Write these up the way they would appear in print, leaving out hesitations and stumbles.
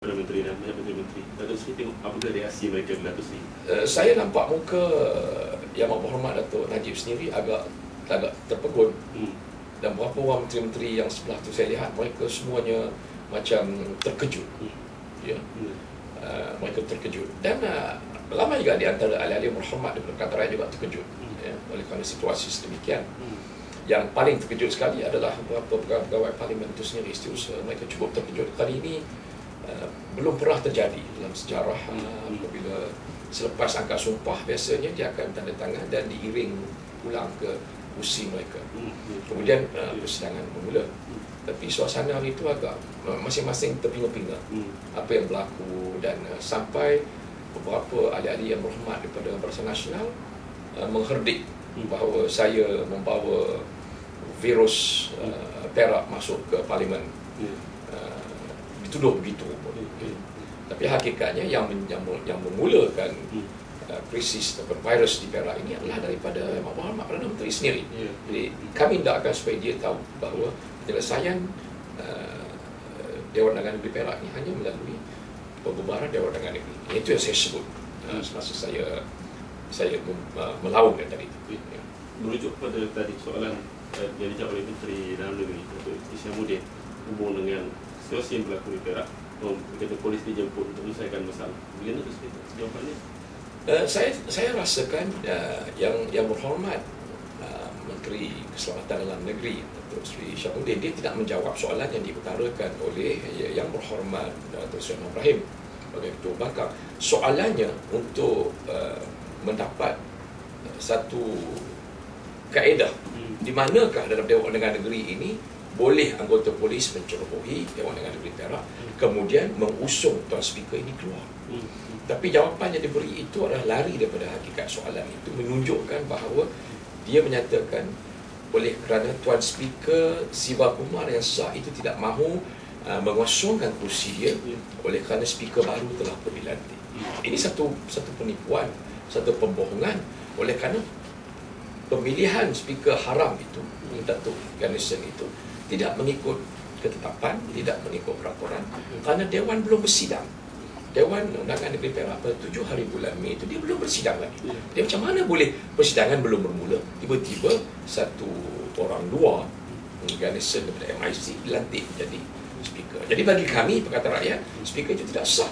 Perdana Menteri dan banyak menteri-menteri. Datuk Seri tengok apakah reaksi mereka Datuk Seri? Saya nampak muka Yang Berhormat Datuk Najib sendiri agak terpegun. Dan beberapa orang menteri-menteri yang sebelah tu saya lihat mereka semuanya macam terkejut. Ya. Mereka terkejut. Dan lama juga di antara ahli-ahli berhormat di Perkatan Rakyat juga terkejut. Ya, oleh kerana situasi sedemikian. Yang paling terkejut sekali adalah beberapa pegawai parlimen itu sendiri. Mereka cukup terkejut. Kali ini belum pernah terjadi dalam sejarah apabila selepas angkat sumpah biasanya dia akan tanda tangan dan diiring pulang ke kursi mereka. Kemudian persidangan bermula. Tapi suasana itu agak masing-masing terpinga-pinga apa yang berlaku, dan sampai beberapa ahli-ahli yang berhormat daripada Barisan Nasional mengherdik bahawa saya membawa virus Perak masuk ke parlimen. Dituduh begitu. Tapi hakikatnya yang memulakan krisis ataupun virus di Perak ini adalah daripada Yang Berhormat Perdana Menteri sendiri. Jadi kami hendakkan supaya dia tahu bahawa penyelesaian Dewan Undangan Negeri Perak ini hanya melalui pembubaran Dewan Undangan Negeri. Itu yang saya sebut semasa saya melawan tadi itu. Merujuk pada tadi soalan yang dijawab oleh Menteri Dalam Negeri Datuk Isyamuddin hubung dengan situasi yang berlaku di Perak. Kata polis dijemput untuk menyelesaikan masalah. Bagaimana tu jawapannya? Saya rasakan yang berhormat Menteri Keselamatan Dalam Negeri Datuk Seri Isyamuddin, dia tidak menjawab soalan yang diutarakan oleh Yang Berhormat Datuk Seri Anwar Ibrahim sebagai Ketua Bakar. Soalannya untuk mendapat satu kaedah di manakah dalam Dewan Undangan Negeri ini boleh anggota polis mencerobohi Dewan Undangan Negeri Perak, kemudian mengusung Tuan Speaker ini keluar. Tapi jawapan yang diberi itu adalah lari daripada hakikat soalan itu, menunjukkan bahawa dia menyatakan oleh kerana Tuan Speaker Siva Kumar yang sah itu tidak mahu mengosongkan kursi dia, oleh kerana Speaker baru telah pun dilantik. Ini satu penipuan, satu pembohongan, oleh kerana pemilihan Speaker haram itu, Datuk Ganesan itu, tidak mengikut ketetapan, tidak mengikut peraturan, kerana Dewan belum bersidang. Dewan Undangan Negeri Perak pada 7 hari bulan Mei itu dia belum bersidang lagi. Dia macam mana boleh persidangan belum bermula, tiba-tiba satu orang luar, Ganesan daripada MIC, dilantik menjadi Speaker. Jadi bagi kami, Perkatan Rakyat, Speaker itu tidak sah.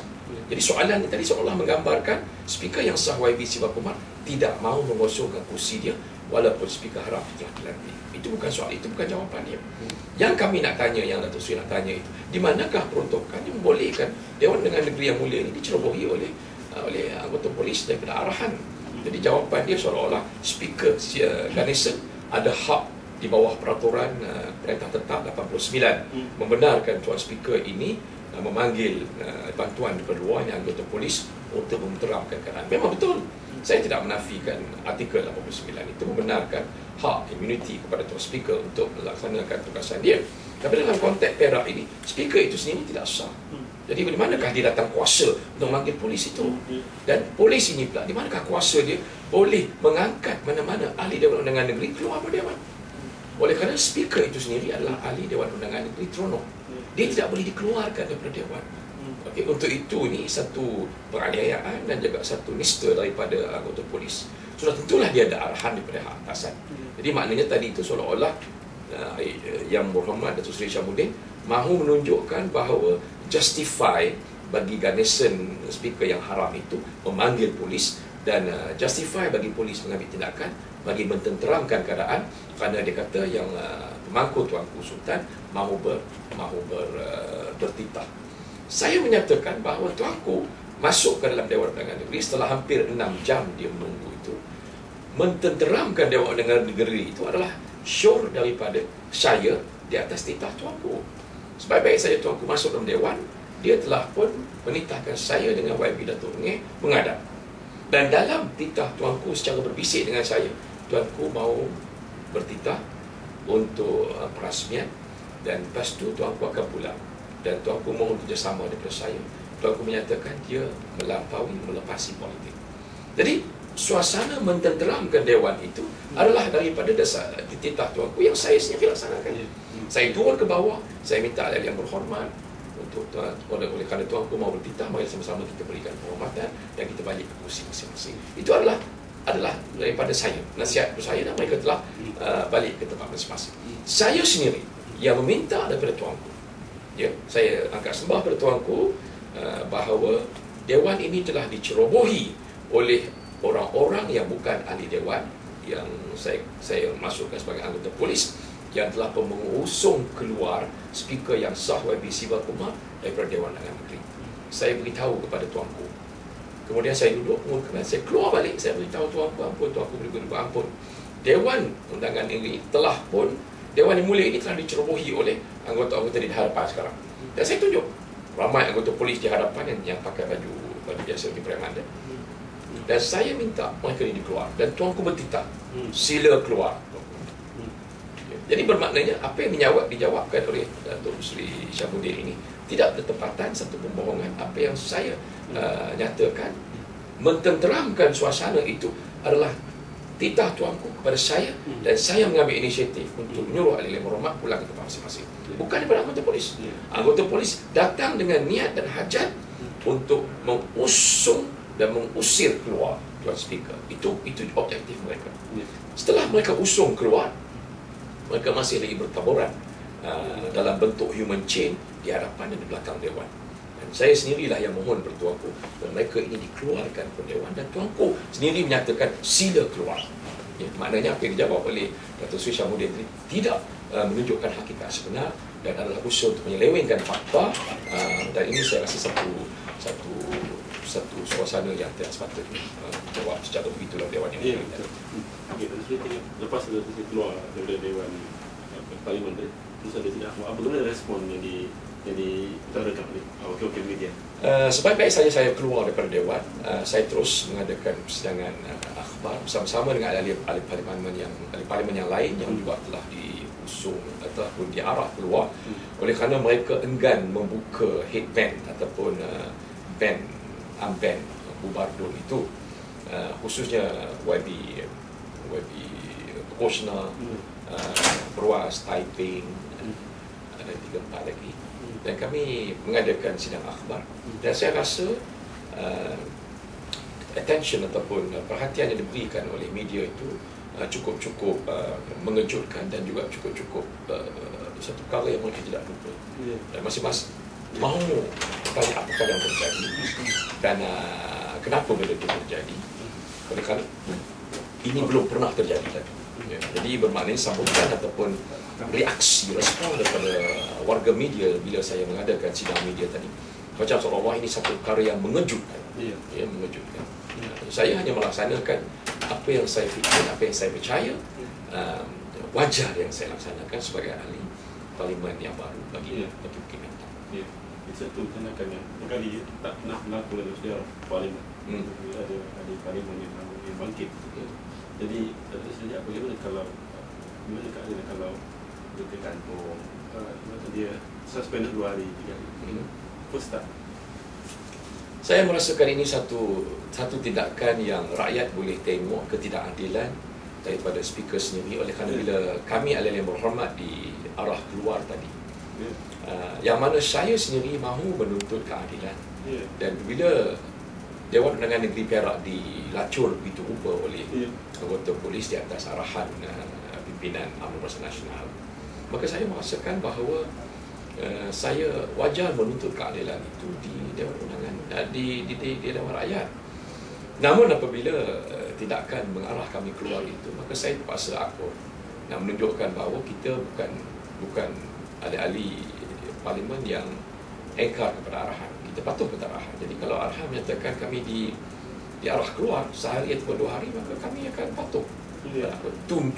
Jadi soalan ini tadi seolah menggambarkan Speaker yang sah YB Siva Kumar tidak mahu mengosongkan kursi dia walaupun Speaker haram telah dilantik. Itu bukan soal, itu bukan jawapannya. Yang kami nak tanya, yang Datuk Seri nak tanya itu, di manakah peruntukan yang membolehkan Dewan Undangan Negeri yang mulia ini dicerobohi oleh anggota polis daripada arahan. Jadi jawapan dia seolah-olah Speaker Ganesan ada hak di bawah peraturan Perintah Tetap 89 membenarkan Tuan Speaker ini memanggil bantuan daripada luar yang anggota polis untuk menteramkan keadaan. Memang betul. Saya tidak menafikan artikel 89 itu membenarkan hak immunity kepada Tuan Speaker untuk melaksanakan tugasan dia. Tapi dalam konteks Perak ini, Speaker itu sendiri tidak sah. Jadi di manakah dia datang kuasa untuk memanggil polis itu? Dan polis ini pula, di manakah kuasa dia boleh mengangkat mana-mana ahli Dewan Undangan Negeri keluar dari Dewan? Oleh kerana Speaker itu sendiri adalah ahli Dewan Undangan Negeri Terengganu. Dia tidak boleh dikeluarkan daripada Dewan. Okay, untuk itu ni satu penganiayaan dan juga satu nista daripada anggota polis. Sudah tentulah dia ada arahan daripada atasan. Jadi maknanya tadi itu seolah-olah Yang Berhormat Datuk Seri Isyamuddin mahu menunjukkan bahawa justify bagi Ganesan Speaker yang haram itu memanggil polis, dan justify bagi polis mengambil tindakan bagi mententeramkan keadaan, kerana dia kata yang pemangku Tuanku Sultan mahu bertitah. Saya menyatakan bahawa Tuanku masuk ke dalam Dewan Undangan Negeri setelah hampir 6 jam dia menunggu itu. Mententeramkan Dewan Undangan Negeri itu adalah syur daripada saya di atas titah Tuanku. Sebaik-baik saya Tuanku masuk dalam Dewan, dia telah pun menitahkan saya dengan YB Datuk Ngeh menghadap. Dan dalam titah Tuanku secara berbisik dengan saya, Tuanku mahu bertitah untuk perasmian, dan lepas tu Tuanku akan pulang. Dan Tuanku mohon kerjasama daripada saya. Tuanku menyatakan dia melepasi politik. Jadi suasana mententeramkan Dewan itu adalah daripada dasar titah Tuanku yang saya sendiri laksanakan. Saya turun ke bawah, saya minta ahli yang berhormat untuk untuk oleh kerana Tuanku mau bertitah, mari sama-sama kita berikan penghormatan dan kita balik ke kursi masing-masing. Itu adalah daripada saya. Nasihat saya dan mereka telah balik ke tempat masing-masing. Saya sendiri yang meminta daripada Tuanku. Ya, saya angkat sembah pada Tuanku bahawa Dewan ini telah dicerobohi oleh orang-orang yang bukan ahli Dewan, yang saya masukkan sebagai anggota polis, yang telah mengusung keluar speaker yang sah YB Siva Kumar daripada Dewan Undangan Negeri. Saya beritahu kepada Tuanku. Kemudian saya duduk, kemudian saya keluar balik, saya beritahu Tuanku, ampun, Tuanku beri ampun. Dewan Undangan Negeri telah pun, Dewan yang mulia ini telah dicerobohi oleh anggota-anggota di hadapan sekarang. Dan saya tunjuk ramai anggota polis di hadapan yang pakai baju biasa di preman. Dan saya minta mereka ini keluar. Dan Tuanku bertitah, sila keluar. Jadi bermaknanya apa yang dijawabkan oleh Datuk Seri Syamuddin ini tidak bertepatan satu pembohongan. Apa yang saya nyatakan mententeramkan suasana itu adalah titah Tuanku kepada saya, dan saya mengambil inisiatif untuk menyuruh ahli hormat pulang ke tempat masing-masing. Bukan daripada anggota polis. Anggota polis datang dengan niat dan hajat untuk mengusung dan mengusir keluar Tuan Speaker. Itu objektif mereka. Setelah mereka usung keluar, mereka masih lagi bertaburan dalam bentuk human chain di hadapan dan di belakang Dewan. Dan saya sendirilah yang mohon bertuanku dan mereka ini dikeluarkan ke Dewan, dan Tuanku sendiri menyatakan sila keluar. Ya, maknanya apa yang dijawab oleh Datuk Seri Syamuddin ini tidak menunjukkan hakikat sebenar dan adalah usaha untuk menyelewengkan fakta, dan ini saya rasa satu suasana yang tidak sepatutnya jawab secara begitu dalam Dewan ini. Okey, lepas dia keluar daripada Dewan Parlimen tadi, terus ada tidak apa bagaimana respon yang diutarakan oleh wakil-wakil media? Sebaik-baik saya keluar daripada Dewan, saya terus mengadakan persidangan akhbar bersama-sama dengan ahli parlimen yang lain yang juga telah diusung ataupun diarah keluar oleh kerana mereka enggan membuka headband ataupun band unban Bubardun itu, khususnya YB Koshna, Perwas, Taiping, ada 3-4 lagi. Dan kami mengadakan sidang akhbar. Dan saya rasa attention ataupun perhatian yang diberikan oleh media itu cukup mengejutkan dan juga cukup satu perkara yang mereka tidak lupa. Dan masing-masing mahu tanya apakah yang terjadi dan kenapa benda itu terjadi. Oleh kerana ini belum pernah terjadi lagi. Jadi bermaknanya sambutan ataupun reaksi, respon daripada warga media bila saya mengadakan sidang media tadi macam seolah-olah ini satu perkara yang mengejutkan. Mengejutkan. Saya hanya melaksanakan apa yang saya fikir, apa yang saya percaya, wajar yang saya laksanakan sebagai ahli parlimen yang baru bagi Bukit Bintang. Satu tindakan yang kali tak pernah berlaku dalam sejarah parlimen. Ada parlimen yang bangkit. Jadi sejak bagaimana kalau keadaan kalau dia ke kantor, dia suspend 2 hari 3 hari. First tak? Saya merasakan ini satu tindakan yang rakyat boleh tengok ketidakadilan daripada speaker sendiri, oleh kerana bila kami ahli yang berhormat di arah keluar tadi, yang mana saya sendiri mahu menuntut keadilan, dan bila Dewan Undangan Negeri Perak dilacur begitu rupa oleh anggota polis di atas arahan pimpinan UMNO Barisan Nasional, maka saya merasakan bahawa saya wajar menuntut keadilan itu di Dewan Undangan, di Dewan Rakyat. Namun apabila tindakan mengarah kami keluar itu, maka saya terpaksa akur dan menunjukkan bahawa kita bukan ahli parlimen yang engkar kepada arahan. Kita patuh kepada arahan. Jadi kalau arahan menyatakan kami di arah keluar sehari atau 2 hari, maka kami akan patuh.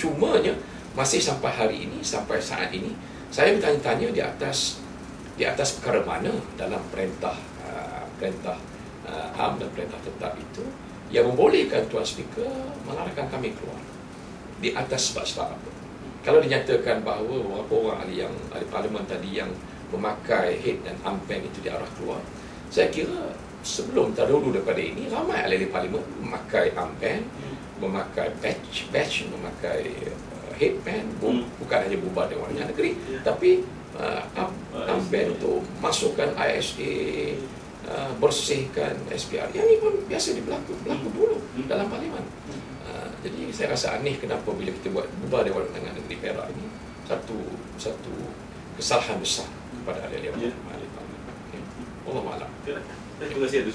Cumanya masih sampai hari ini, sampai saat ini, saya bertanya-tanya di atas perkara mana dalam perintah am dan perintah tetap itu yang membolehkan Tuan Speaker melarangkan kami keluar. Di atas sebab-sebab apa? Kalau dinyatakan bahawa beberapa orang ahli parlimen tadi yang memakai head dan armband itu di arah keluar, saya kira sebelum terdahulu daripada ini ramai ahli parlimen memakai armband, memakai badge, memakai headband, bukan hanya bubar Dewan Undangan Negeri, tapi ampen untuk masukkan ISA, bersihkan SPR. Yang ini pun biasa berlaku dulu dalam parlimen. Jadi saya rasa aneh kenapa bila kita bubar Dewan Undangan Negeri Perak ini satu kesalahan besar pada ahli-ahli parlimen. Wallahu a'lam. Terima kasih.